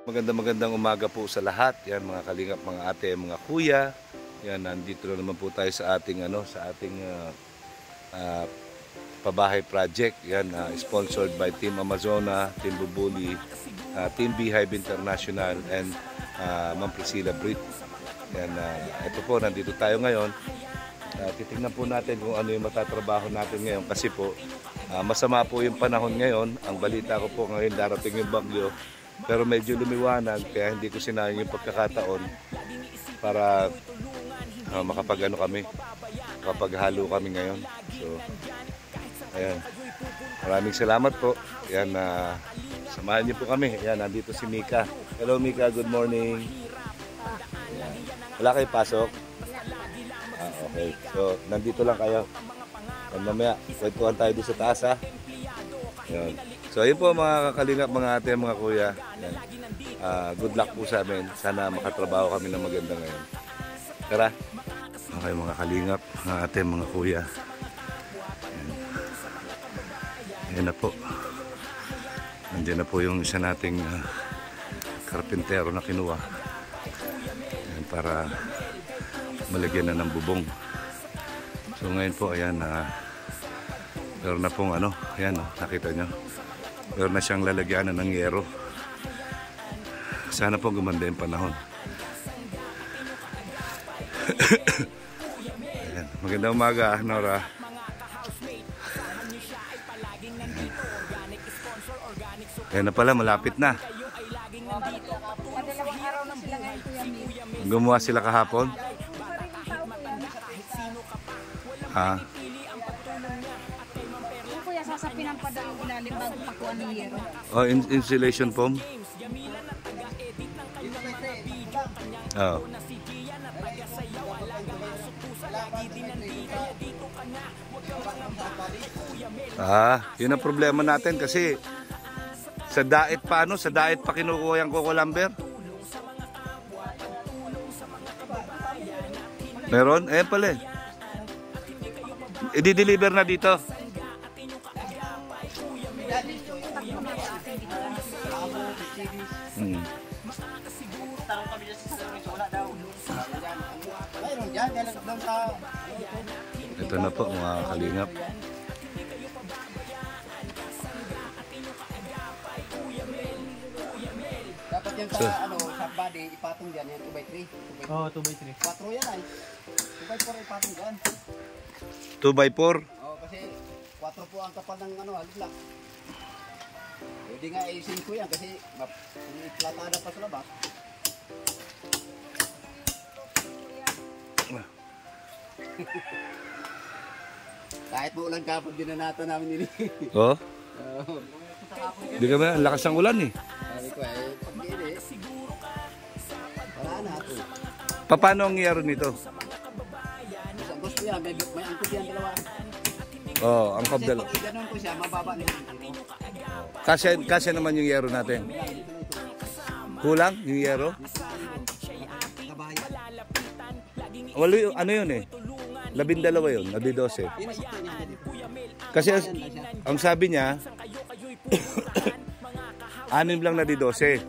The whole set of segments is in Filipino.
Magandang umaga po sa lahat. Yan mga kalingap, mga ate, mga kuya. Yan, nandito na naman po tayo sa ating pabahay project. Yan, sponsored by Team Amazona, Team Bubuli, Team Beehive International, and Ma'am Priscilla Brit. Yan, ito po, nandito tayo ngayon. Titingnan po natin kung ano yung matatrabaho natin ngayon kasi po masama po yung panahon ngayon. Ang balita ko po ngayon darating yung bagyo. Pero medyo lumiwanag kaya hindi ko sinayang yung pagkakataon para makapaghalo kami ngayon. So, ayan. Maraming salamat po. Ayan, samahan niyo po kami. Ayan, nandito si Mika. Hello Mika, good morning. Ayan. Wala kayo pasok? Okay. So, nandito lang kayo. And mamaya, kwentuhan tayo doon sa taas ha. Ayan. So ayun po mga kakalingap, mga ate, mga kuya. Good luck po sa amin. Sana makatrabaho kami ng maganda ngayon. Tara. Okay mga kalingap, mga ate, mga kuya. Ayan na po. Nandiyan na po yung isa nating karpintero na kinuha. Ayan, para malagyan na ng bubong. So ngayon po, ayan, meron na pong ayan, nakita nyo. Meron na siyang lalagyanan ng yero. Sana po gumanda yung panahon. Ayan. Magandang umaga, Nora. Ayan na pala, malapit na. Gumawa sila kahapon. Ha? Sasapinan pa daw yung ilalim bago pakuan ng yero. Oh, insulation foam? Oh. Yun ang problema natin kasi sa daet pa kinukuha yung coco lumber. Meron? Ayan pala eh. I-deliver na dito. Tanong kami dyan sa service, wala daw. Mayroon dyan, doon sa... Ito na po mga kalingap. Dapat yan sa, sa body, ipatong dyan, yan 2x3. Oo, 2x3. 4 yan ay. 2x4 ipatong dyan. 2x4? Oo, kasi 4 po ang kapal ng haliblak. Hindi nga ay 5 yan kasi platada pa sa labas. Kahit maulan kapag dinanata namin nila. Oh? Hindi ka ba? Ang lakas ng ulan eh. Sabi ko pag-iili. Wala na ito. Paano ang yero nito? Isang gusto yan, may angkot yan dalawa. Oh, ang kabdal. Kasi pag gano'n ko siya, mababa na yan. Kasi naman yung yero natin. Kulang yung yero? Walo, ano yun eh? 12 yun, 12. Kasi ang sabi niya, 6 lang na 12. Oh, 6.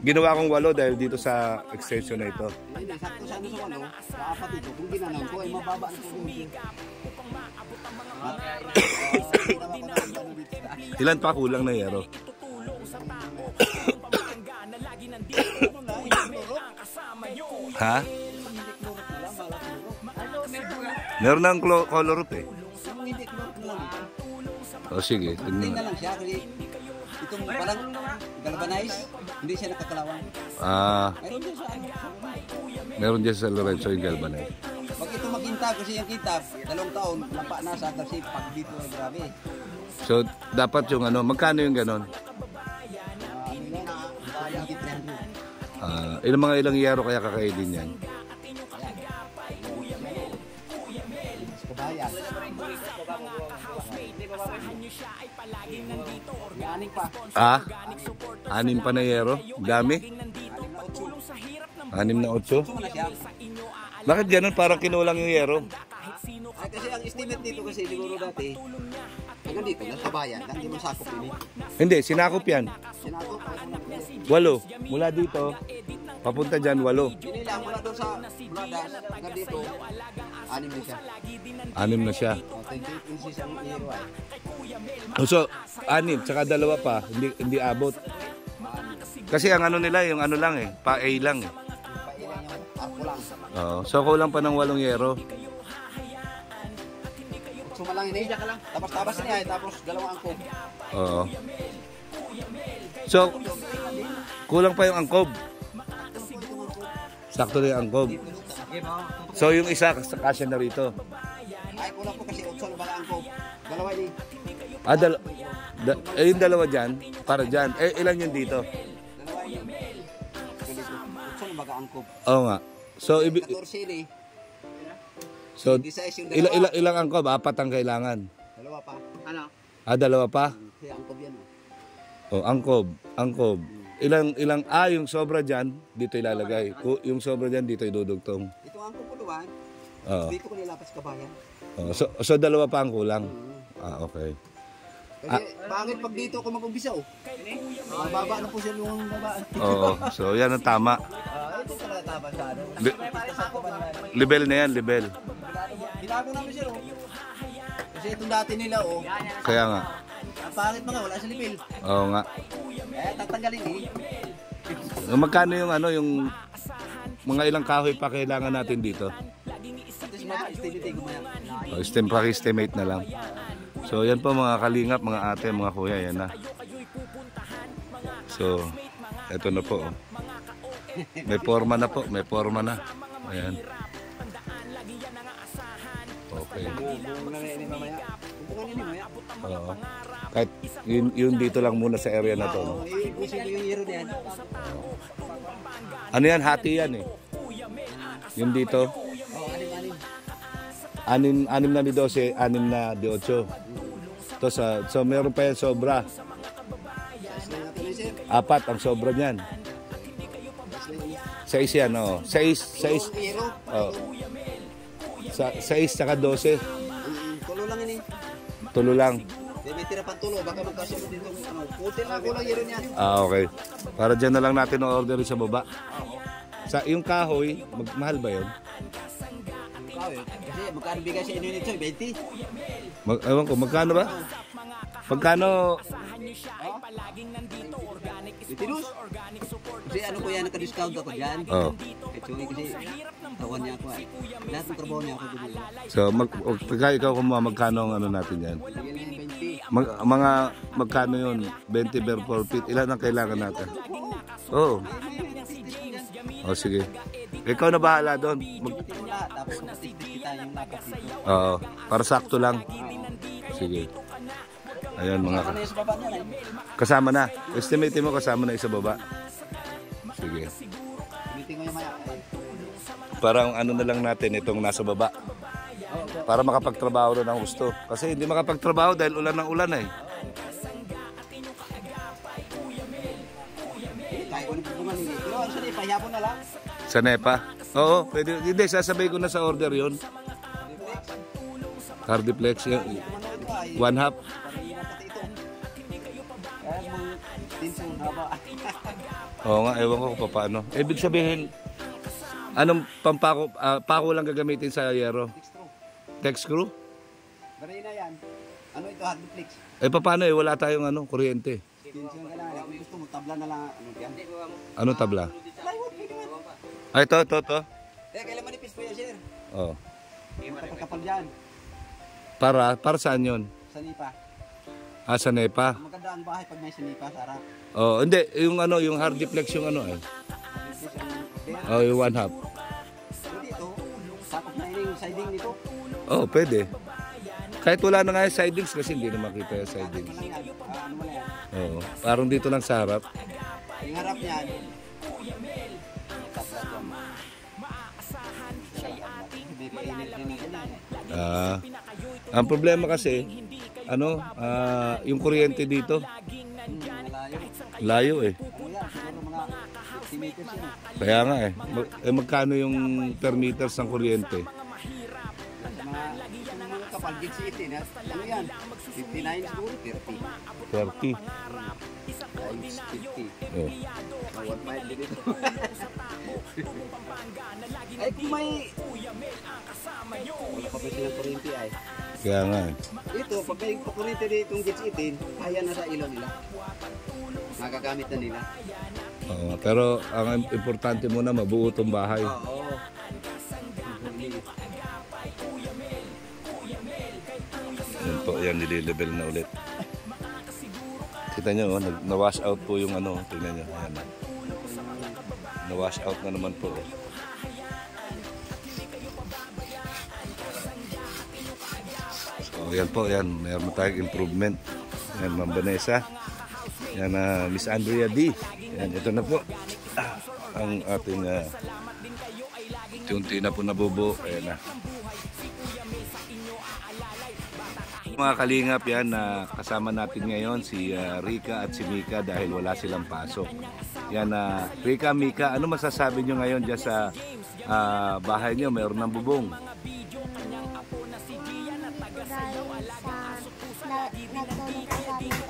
Ginawa kong 8 dahil dito sa extension na ito. Hindi, sakto sa sa 8, sa 4 ito. Kung ginanong ko, ay mababa na po dito. Ilan pa kulang na yero? Ha? Meron ng color up eh. O sige, tingnan. Tingnan lang siya kasi itong parang galvanized, hindi siya nakakalawang. Meron dyan sa Lorenzo yung galvanized. Pag ito magintab kasi yung kintab, 2 taon, lampa na sa kasi pag dito ay grabe. So, dapat yung magkano yung ganon? Ilang yero kaya kakaidin yan? Ah? 6 pa na yero? Dami? 6 na 8? Bakit ganun? Parang kinulang yung yero? Ay Kasi ang estimate dito kasi siguro dati, hanggang dito, nasa bayan, hindi mo sakop ini. Hindi, sinakop yan. Sinakop, 8. Mula dito, papunta dyan, 8. hindi lang mula doon sa Bladas, hanggang dito, 6 na siya. 6 na siya. O, 28 inches ang hero ay. So, 6, tsaka 2 pa, hindi abot. Kasi ang ano nila, yung ano lang eh, pa A lang eh. Pailan yung arko lang. Oo, so kulang pa ng 8 yero. Suma lang ini, ka lang. Tapos niya, tapos 2 angkop. Oo. So, kulang pa yung angkob. Sakto na yung angkob. So, yung isa, kasya na rito. Ay, kulang po kasi 8 na bala angkop. 2 ini. Yung 2 dyan, para dyan. Ilan yun dito? 2 ini. Ganito. 8 na baga angkop. Oo nga. So, 14 ini. so 16 yung 2. ilang angkob? 4 ang kailangan. 2 pa. Ano? 2 pa? Kaya angkop yan. Oh, angkob. Ilang yung sobra dyan, dito ilalagay. Yung sobra dyan, dito idudugtong. Ito ang angkop po doon. Oo. Dito ko nilapas kabayan. Oh, so 2 pa ang kulang. Okay. Kasi bakit pag dito ako mag-umpisa oh? Mababa na po siya yung babaan. Oo, so yan ang tama. Ito talaga tama sa ano. Level na yan, level. Binago namin siya oh. Kasi itong dati nila oh. Kaya nga. Ang pangit mga wala sa level. Oo nga. Eh tatanggalin eh. Magkano yung ano, yung mga ilang kahoy pa kailangan natin dito? Tapos ma-estimate ko yan. Estimate na lang. So yan po mga kalingap, mga ate, mga kuya, yan na. So, eto na po. Oh. May forma na po, may forma na. Ayan. Okay. Oo. Kahit yun dito lang muna sa area na to. No? Ipusin ko yung hero niyan. Ano yan? Hati yan eh. Yung dito. Oh, anim-anim. 6 na di 12, 6 na di 8. So meron pa yan sobra. 4 ang sobra niyan. 6 yan, oh. 6. Hero. Oh. 6 saka 12. Tulo lang ini. Tulo lang. May tira pang tulo. Baka magkasya mo dito. Putin lang ko lang hero niyan. Okay. Para dyan na lang natin o-order sa baba. Yung kahoy, mahal ba yun? Kasi magkano bigay sa inyo nito? 20? Ewan ko, magkano ba? Magkano? Itinus? Kasi ano ko yan, naka-discount ako dyan. Oh. Kasi tawan niya ako eh. Lahat ng trabaho niya ako gumawa. So, pagka ikaw kumuha, magkano ang ano natin yan? Bigyan niya ng 20. Mga magkano yun? 20 per 4 feet. Ilan ang kailangan natin? Oo. Oh, sige. Ikaw na bahala doon. Tingnan lahat. Tapos mag-testis kita yung lapat dito. Oo. Para sakto lang. Sige. Ayan mga Ano yung sa baba niya? kasama na. Estimate mo kasama na isa baba. Sige. Meeting ko yung maya. Parang ano na lang natin itong nasa baba. Para makapagtrabaho na ng gusto. Kasi hindi makapagtrabaho dahil ulan ng ulan eh. Kaya ko nagpupungan hindi. Pero ano siya, ipahiyapon na lang. Sa NEPA? Oo, pwede. Hindi, sasabay ko na sa order yon. Cardiplex. Kumanood ko ay. 1 half. Pati ito. Kaya mong tinsun haba. Oo nga, ewan ko kung paano. Ibig sabihin, anong pampako, pako lang gagamitin sa yero? Dextro. Tex screw? Baray na yan. Ano ito, hardiplex. Paano wala tayong kuryente. Tinsun ka lang. Kung gusto mo, tabla na lang. Ano yan? Ano tabla? Plywood, pwede man. Ay, ito. Kailan manipis po yan, sir? Oh. Kapag-kapal dyan. Para saan yun? Sa nipa. Sa NEPA. Maganda ang bahay pag may sinipa, sarap. Oh, hindi, yung hardiplex yung yung 1 half. So dito, sakop na yung siding nito. Oh, pwede. Kahit wala na nga yung sidings kasi hindi na makita yung sidings. Ano yan? Ano mo na yan? Oo. Parang dito lang sa harap. Yung harap niyan. Ang problema kasi, yung kuryente dito, layo eh. Ano yan? Siguro mga 50 meters yan. Kaya nga magkano yung per meters ng kuryente? Sa mga gitsi itin, ha? Ano yan? 59 siguro, 30. 30. Times 50. Oh. 1.5 din ito. Ay, kung may... Wala pa ba silang kuryente ay? Kaya nga. Ito, pag may kuryente dito yung gitsi itin, ayan na sa ilaw nila. Magagamit na nila. Oo, pero ang importante muna mabuo itong bahay. Oo. Yan po, yan nililevel na ulit. Kita nyo, oh, na-wash out po yung ano, tingnan nyo. Ayan, na-wash out na naman po. So, yan po, yan. Mayroon tayong improvement. Yan, Ma'am Vanessa. Yan, Miss Andrea D. Yan, ito na po. Ang ating unti na po nabubuo. Ayan na. Mga kalingap yan na kasama natin ngayon si Rica at si Mika dahil wala silang pasok. Yan Rica, Mika, ano masasabi nyo ngayon dyan sa bahay nyo? Mayroon ng bubong. Nagtulong ka kami kay Andrea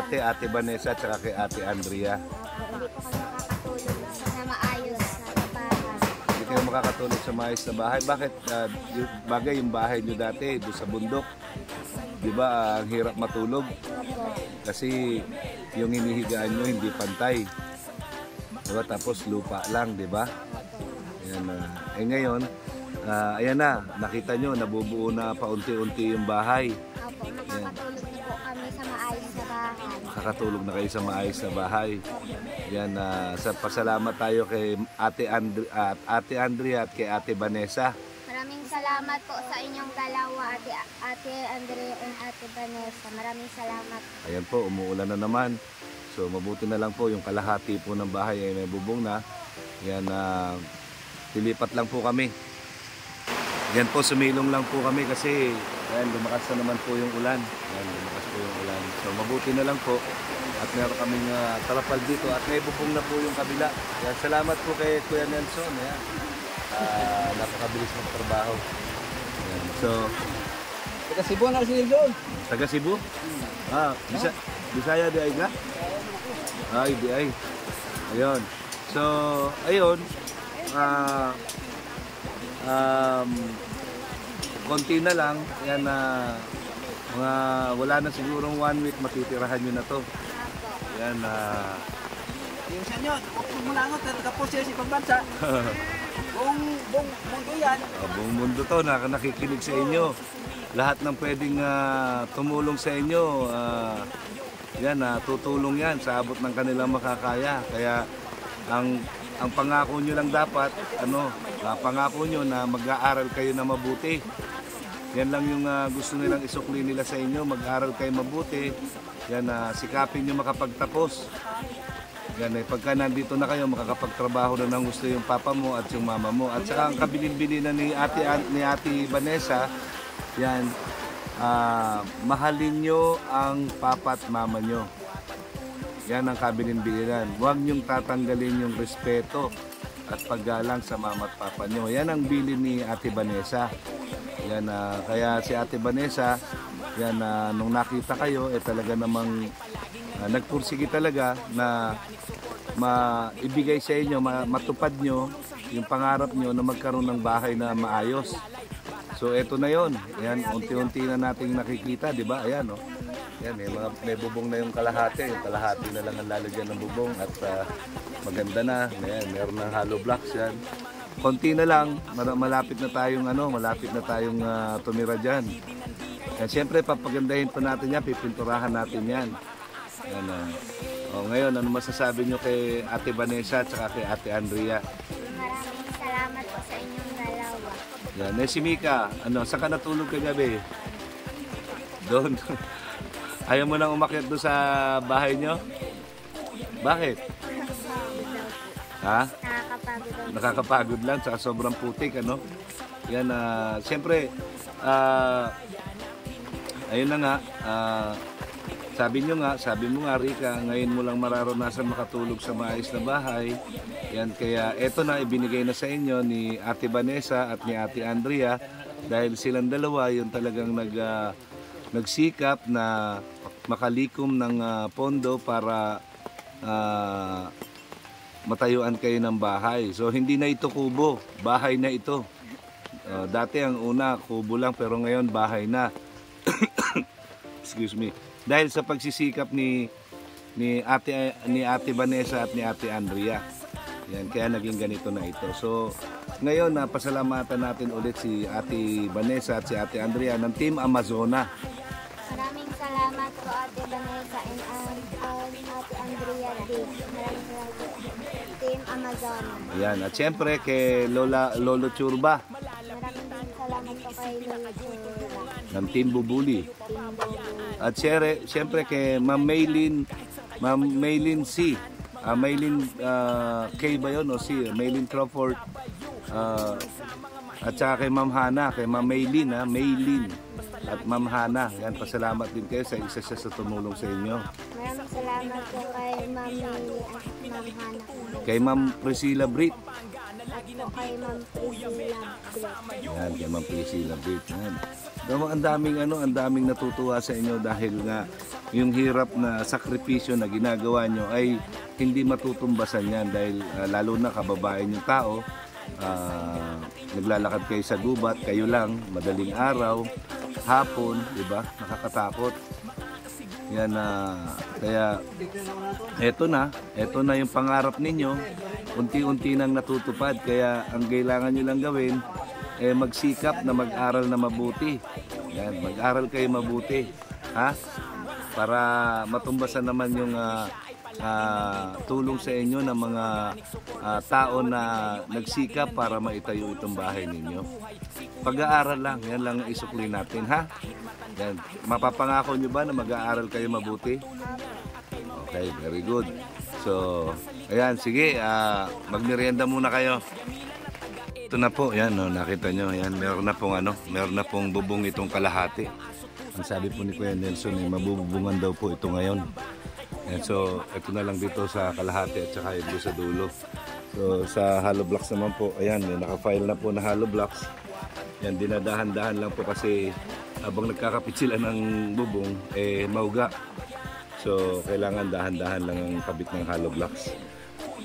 Kay Ate Vanessa at saka kay Ate Andrea. Hindi po kami makakatulong sa maayos na bahay. Hindi kayo makakatulog sa maayos na bahay. Bakit? Bagay yung bahay nyo dati doon sa bundok. Di ba ang hirap matulog? Kasi yung hinihigaan nyo hindi pantay. Diba? Tapos lupa lang, di ba? Ayan, ngayon, ayan na, nakita nyo, nabubuo na paunti-unti yung bahay. Opo, makakatulog na po kami sa maayos na bahay. Makakatulog na kayo sa maayos na bahay. Yan, sa pasalamat tayo kay Ate Andrea at kay Ate Vanessa. Maraming salamat po sa inyong dalawa, Ate Andrea and Ate Vanessa. Maraming salamat. Ayan po, umuulan na naman. So mabuti na lang po yung kalahati po ng bahay ay may bubong na. Yan, tilipat lang po kami. Yan po, sumilong lang po kami kasi yan, lumakas na naman po yung ulan. Yan, lumakas po yung ulan. So mabuti na lang po at meron kaming talapal dito at may bubong na po yung kabila. Yan, salamat po kay Kuya Nelson. Yan. Napakabilis ng trabaho. Yan. So, Taga Cebu na si Nildo. taga Cebu? Bisaya di ay ka? Ay, di ay. Ayun. So, ayun. Konti na lang. Yan mga wala na sigurong 1 week matitirahan nyo na to. Yan Yung sa inyo, kung mulangot, tapos siya si pambansa. Buong mundo yan. buong mundo to nakikinig sa inyo. Lahat ng pwedeng tumulong sa inyo, yan, tutulong yan sa abot ng kanilang makakaya. Kaya ang pangako nyo lang dapat, pangako nyo na mag-aaral kayo na mabuti. Yan lang yung gusto nilang isukli nila sa inyo, mag-aaral kayo mabuti. Yan, sikapin nyo makapagtapos. Yan, pagka nandito na kayo, makakapagtrabaho na ng gusto yung papa mo at yung mama mo. At saka ang kabilin-bilin na ni Ate Vanessa, yan, mahalin nyo ang papa at mama nyo. Yan ang kabilin-bilinan. Huwag nyong tatanggalin yung respeto at paggalang sa mama at papa nyo. Yan ang bilin ni Ate Vanessa. Yan, kaya si Ate Vanessa, yan, nung nakita kayo, talaga namang nagpursige talaga na maibigay sa inyo, matupad nyo yung pangarap nyo na magkaroon ng bahay na maayos. So eto na yon. Ayan, unti-unti na nating nakikita, di ba? Ayan, oh. Ayan, may bubong na yung kalahati. Yung kalahati na lang ang lalagyan ng bubong at maganda na. Ayan, meron ng hollow blocks yan. Konti na lang, malapit na tayong tumira diyan. Yan, siyempre papagandahin pa natin yan, pipinturahan natin yan. Yan, ngayon, ano masasabi nyo kay Ate Vanessa at saka kay Ate Andrea? Maraming salamat po sa inyong dalawa. Yan, si Mika, saan ka natulog ka gabi? Doon. Ayaw mo nang umakyat doon sa bahay nyo? Bakit? Ha? Nakakapagod ang Nakakapagod lang, saka sobrang putik, Yan, siyempre, ayun na nga, sabi mo nga Rica, ngayon mo lang mararanasan makatulog sa maayos na bahay. Yan, kaya eto na, ibinigay na sa inyo ni Ate Vanessa at ni Ate Andrea dahil silang dalawa yung talagang nagsikap na makalikom ng pondo para matayuan kayo ng bahay. So hindi na ito kubo, bahay na ito. Dati ang una kubo lang, pero ngayon bahay na. Excuse me. Dahil sa pagsisikap ni Ate Vanessa at ni Ate Andrea. Yan, kaya naging ganito na ito. So ngayon pasalamatan natin ulit si Ate Vanessa at si Ate Andrea ng Team Amazona. Maraming salamat po Ate Vanessa and Ate Andrea din. Maraming salamat po. Team Amazona. Yan, at syempre kay Lolo Churba Maraming salamat po kay Lolo Churba. ng Team Bubuli. Team Bobo. At syempre kay Ma'am Maylin C. Maylin K ba yun o C? Maylin Crawford. At saka kay Ma'am Hana, kay Ma'am Maylin, Maylin. At Ma'am Hana, yan, pasalamat din kayo sa isa siya sa tumulong sa inyo. Maraming salamat po kay Ma'am Maylin at Ma'am Hana. Kay Ma'am Priscilla Brit. At po kay Ma'am Priscilla Brit. Yan, kay Ma'am Priscilla Brit. Yan. Ang daming natutuwa sa inyo dahil nga yung hirap na sakripisyo na ginagawa nyo ay hindi matutumbasan yan dahil lalo na kababae yung tao, naglalakad kayo sa gubat, kayo lang, madaling araw, hapon, di ba? Nakakatakot. Yan kaya eto na yung pangarap ninyo, unti-unti nang natutupad, kaya ang kailangan nyo lang gawin magsikap na mag-aral na mabuti. Yan, mag-aral kayo mabuti, ha? Para matumbasan naman yung tulong sa inyo ng mga tao na nagsikap para maitayo itong bahay ninyo. Pag-aaral lang, yan lang ang isukli natin, ha? Yan, mapapangako nyo ba na mag-aaral kayo mabuti? Okay, very good. So, ayan, sige, magmerienda muna kayo. Ito na po, yan, nakita nyo, yan, meron na pong bubong itong kalahati. Ang sabi po ni Kuya Nelson, mabubungan daw po ito ngayon. And so, ito na lang dito sa kalahati at saka ito sa dulo. So, sa hollow blocks naman po, ayan, may naka-file na po na hollow blocks. Yan, dinadahan-dahan lang po kasi habang nagkakapit sila ng bubong, mauga. So, kailangan dahan-dahan lang ang kabit ng hollow blocks.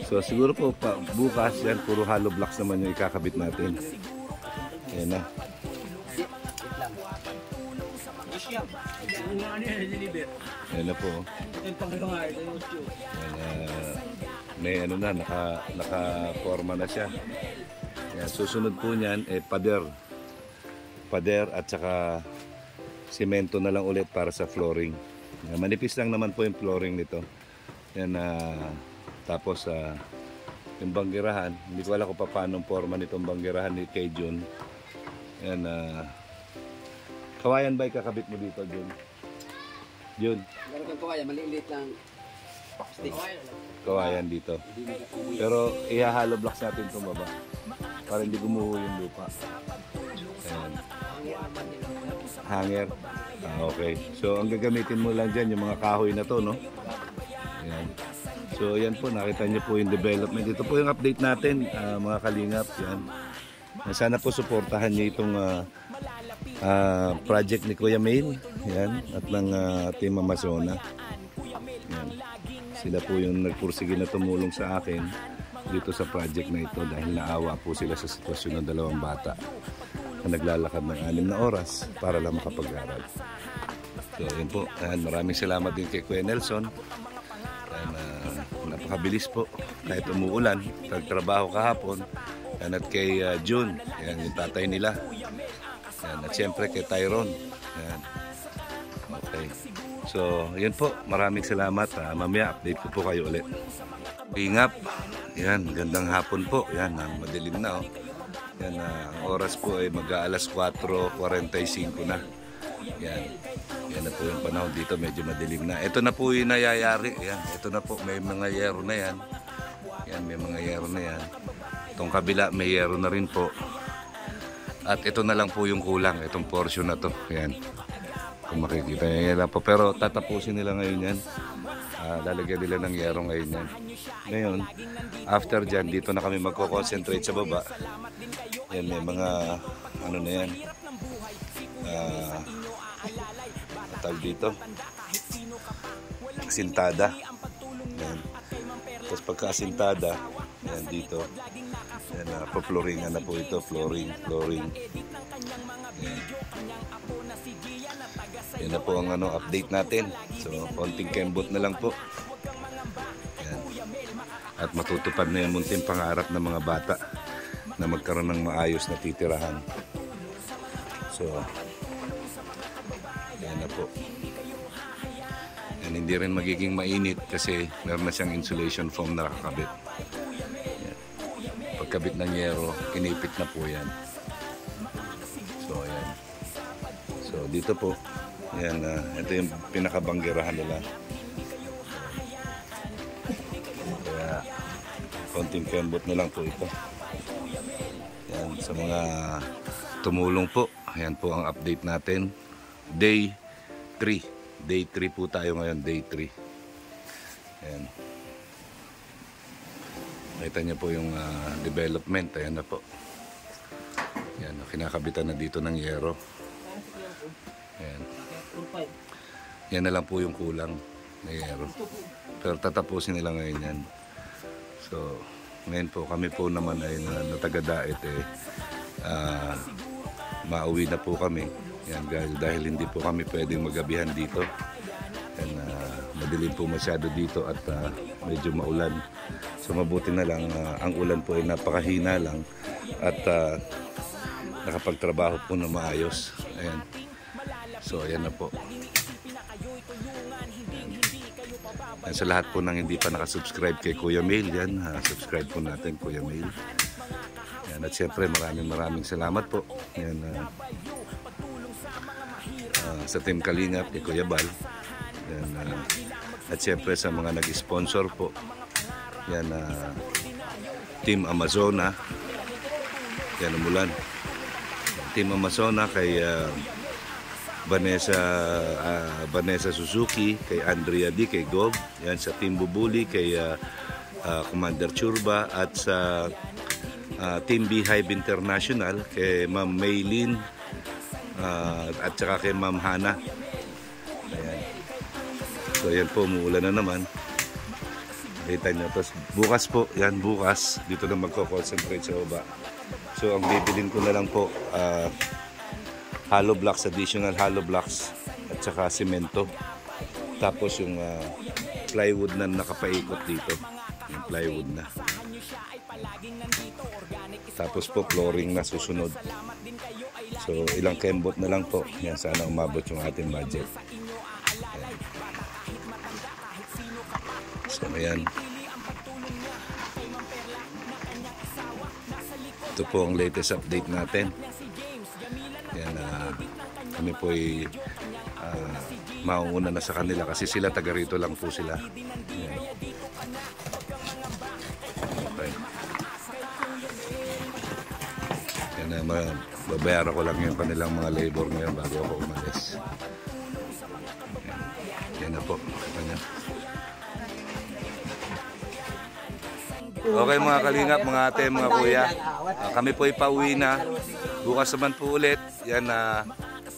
So, siguro po bukas, yan, puro hollow blocks naman yung ikakabit natin. Ayan na. Ayan na po. May naka-forma na siya. Yan, susunod po niyan, pader at saka simento na lang ulit para sa flooring. Yan, manipis lang naman po yung flooring nito. Yan, tapos yung banggirahan, hindi ko alam kung paano ang forma nitong banggirahan ni kay Jun. Yan, kawayan ba ikakabit mo dito, Jun? Jun? Meron kang kawayan, maliliit lang. Stick. Kawayan dito. Pero ihahalo blocks natin itong baba para hindi gumuho yung lupa. Ayan. Hanger. Okay. So ang gagamitin mo lang dyan yung mga kahoy na to, no? Ayan. So yan po, nakita niyo po yung development. Ito po yung update natin, mga kalingap. Yan. Sana po suportahan niyo itong project ni Kuya Mail. Yan. At ng Team Amazona. Yan. Sila po yung nagpursige na tumulong sa akin dito sa project na ito dahil naawa po sila sa sitwasyon ng dalawang bata na naglalakad ng 6 na oras para lang makapag-aral. So yun po, maraming salamat din kay Kuya Nelson. Napakabilis po kahit umuulan, nagtrabaho kahapon. At kay June, yan, yung tatay nila. Yan, at siyempre kay Tyrone. Yan. Okay. So, yun po. Maraming salamat. Mamaya, update ko po kayo ulit. Ingap. Yan, gandang hapon po. Yan, madilim na. Oh. Yan, ang oras po ay mag-aalas 4:45 na. Yan. Yan na po yung panahon dito. Medyo madilim na. Ito na po yung nayayari. Yan. Ito na po. May mga yero na yan. Yan, may mga yero na yan. Itong kabila, may yero na rin po. At ito na lang po yung kulang. Itong portion na to. Yan. Kung makikita nyo yan lang po. Pero tatapusin nila ngayon yan. Lalagyan nila ng yero ngayon yan. Ngayon, after dyan, dito na kami magko-concentrate sa baba. Yan, may mga ano na yan. Tag dito. Asintada. Yan. Tapos pagka-asintada, yan dito. Yan, pa-flooringan na po ito. Flooring. Yan. Yan na po ang update natin. So, konting kembot na lang po. Yan. At matutupad na yung munting pangarap ng mga bata na magkaroon ng maayos na titirahan. So, yan na po. Yan, hindi rin magiging mainit kasi meron na siyang insulation foam na nakakabit. Yan. Pagkabit ng yero, inipit na po yan. So, yan. So, dito po. Yan, ito yung pinakabanggirahan nila. Kaya, konting kembot na lang po ito. Yan, sa mga tumulong po. Ayan po ang update natin. Day 3. Day 3 po tayo ngayon. Day 3. Ayan. Nakita niyo po yung development. Ayan na po. Ayan, kinakabitan na dito ng yero. Ayan. Yan na lang po yung kulang na yero. Pero tatapusin nila ngayon yan. So, ngayon po, kami po naman ay nataga-Daet mauwi na po kami. Yan, dahil hindi po kami pwedeng magabihan dito. And, madilim po masyado dito at medyo maulan. So mabuti na lang, ang ulan po ay napakahina lang at nakapagtrabaho po na maayos. Ayan. So ayan na po. Ayan, sa lahat po ng hindi pa nakasubscribe kay Kuya Mail, yan, subscribe po natin Kuya Mail. Ayan, at syempre maraming salamat po. Ayan, sa Team Kalingap kay Kuya Bal. Ayan, at syempre sa mga nag-sponsor po. Yan, Team Amazona. Yan, umulan. Team Amazona kay Vanessa Suzuki, kay Andrea D, kay Gob. Yan, sa Team Bubuli kay Commander Churba, at sa Team Beehive International kay Ma'am Maylin at saka kay Ma'am Hana. Ayan. So yan po, umuulan na naman. Kita nyo. Tapos bukas po, yan bukas, dito na magko-concentrate sa baba. So ang bibilin ko na lang po, hollow blocks, additional hollow blocks at saka semento. Tapos yung plywood na nakapaikot dito. Yung plywood na. Tapos po flooring na susunod. So ilang kembot na lang po. Yan, sana umabot yung ating budget. Ayan. So ayan. Ito po ang latest update natin. Yan, kami po ay mauuna na sa kanila kasi sila taga rito lang po sila. Yan. Okay. Yan, babayaran ko lang yung kanilang mga labor ngayon bago ako umalis. Yan na po. Kanya. Okay mga kalingap, mga ate, mga kuya, kami po ay pauwi na. Bukas naman po ulit. Yan,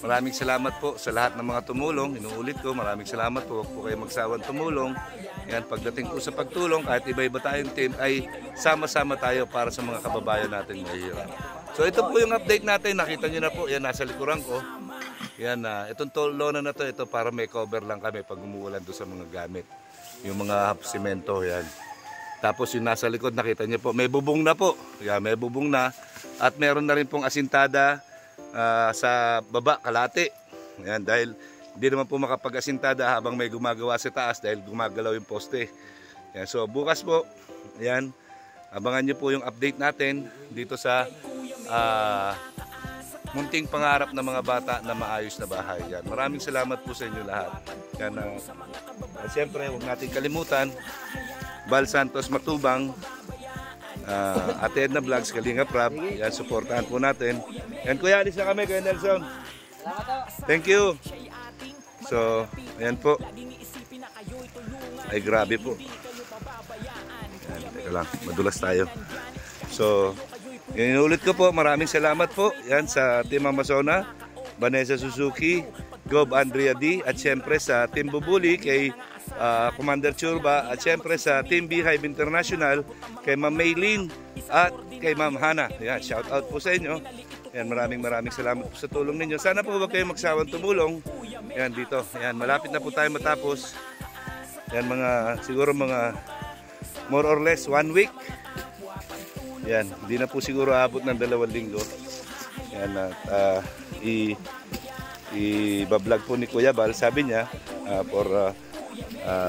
maraming salamat po sa lahat ng mga tumulong. Inuulit ko, maraming salamat po. Huwag po kayo magsawang tumulong. Yan, pagdating po sa pagtulong, kahit iba-iba tayong team, ay sama-sama tayo para sa mga kababayan natin mahirap. So ito po yung update natin. Nakita nyo na po, yan, nasa likuran ko. Yan, itong lona na to, ito para may cover lang kami pag umuulan doon sa mga gamit. Yung mga semento, yan. Tapos yung nasa likod, nakita niyo po, may bubong na po. Yeah, may bubong na. At meron na rin pong asintada sa baba, kalate. Yan, dahil hindi naman po makapag-asintada habang may gumagawa sa taas dahil gumagalaw yung poste. Yan, so bukas po, yan, abangan niyo po yung update natin dito sa munting pangarap ng mga bata na maayos na bahay. Yan. Maraming salamat po sa inyo lahat. Yan, siyempre, huwag natin kalimutan, Bal Santos Matubang, Ate Edna Vlogs, Kalingap Rab. Yan, supportahan po natin. Yan, kuya, alis na kami, Kuya Nelson. Thank you. So, ayan po. Ay, grabe po. Ayan, teka lang, madulas tayo. So, inuulit ko po, maraming salamat po. Yan sa Team Amazona, Vanessa Suzuki, Gob Andrea D, at syempre sa Team Bubuli kay Commander Churba, at syempre sa Team Beehive International kay Ma'am Maylene at kay Ma'am Hana. Yan, shout out po sa inyo. Yan, maraming salamat po sa tulong ninyo. Sana po wag kayong magsawang tumulong. Yan, dito. Yan, malapit na po tayo matapos. Yan, siguro mga more or less 1 week. Yan, hindi na po siguro abot ng 2 linggo. Yan, i-vlog po ni Kuya Bal, sabi niya, for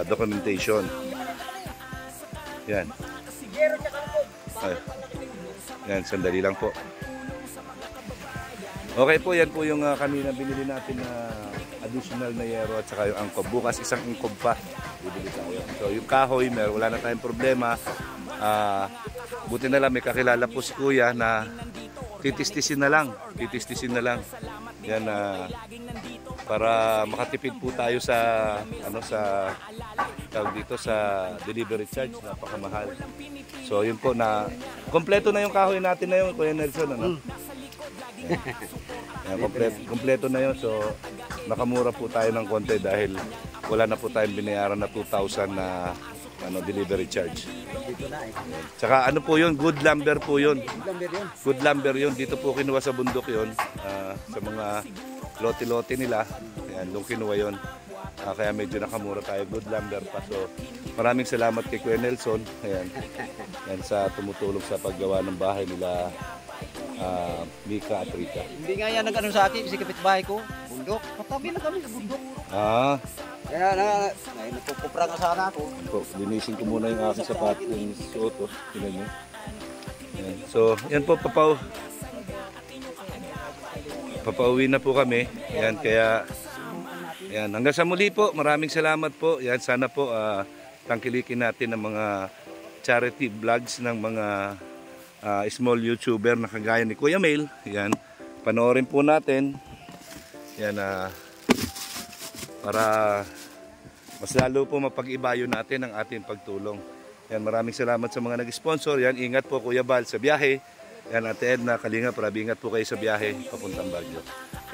documentation. Yan. Ay. Yan, sandali lang po. Okay po, yan po yung kanina binili natin na additional na yero at saka yung angkob. Bukas isang angkob pa bibili tayo. So yung kahoy, wala na tayong problema. Buti na lang may kakilala po si Kuya na titistisin na lang. Yan, para makatipid po tayo sa tawag dito sa delivery charge, napakamahal. So yun po, na kompleto na yung kahoy natin na yun, Kuya Nelson, ano? Yan, kompleto na yun. So nakamura po tayo ng konti dahil wala na po tayong binayaran na 2,000 na delivery charge. Tsaka ano po yun, good lumber po yun. Good lumber yun. Dito po kinuha sa bundok yun. Sa mga lote-lote nila. Ayan, doon kinuha yun. Kaya medyo nakamura tayo. Good lumber pa. So maraming salamat kay Kuya Nelson. Ayan. Ayan, sa tumutulong sa paggawa ng bahay nila Mika at Rita. Hindi nga yan nag-ano sa akin, si kapitbahay ko, bundok. Katabi na kami sa bundok. Kaya nagpupupra ka sana ako. Linisin ko muna yung aking sapat, yung suot. Tingnan nyo. Ayan. So, yan po, papauwi na po kami. Ayan, kaya, ayan, hanggang sa muli po, maraming salamat po. Ayan, sana po, tangkilikin natin ang mga charity vlogs ng mga small YouTuber na kagaya ni Kuya Mail. Yan, panoorin po natin. Yan, para mas lalo po mapag-ibayo natin ang ating pagtulong. Yan, maraming salamat sa mga nag-sponsor. Yan, ingat po Kuya Bal sa biyahe. Yan, Ate Edna, Kalinga, ingat po kayo sa biyahe papuntang Baguio.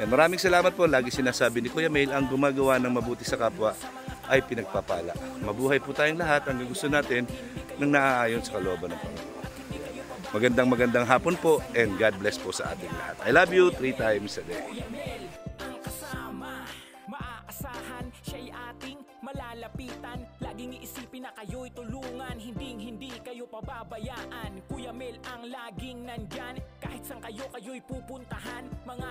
Yan, maraming salamat po. Lagi sinasabi ni Kuya Mail, ang gumagawa ng mabuti sa kapwa ay pinagpapala. Mabuhay po tayong lahat. Ang gusto natin ng naaayon sa kalooban ng Panginoon. Magandang hapon po, and God bless po sa ating lahat. I love you 3 times a day. Ang kasama, maaasahan, siya'y ating malalapitan. Laging iisipin na kayo'y tulungan, hindi kayo pababayaan. Kuya Mel ang laging nandyan, kahit saan kayo'y pupuntahan. Mga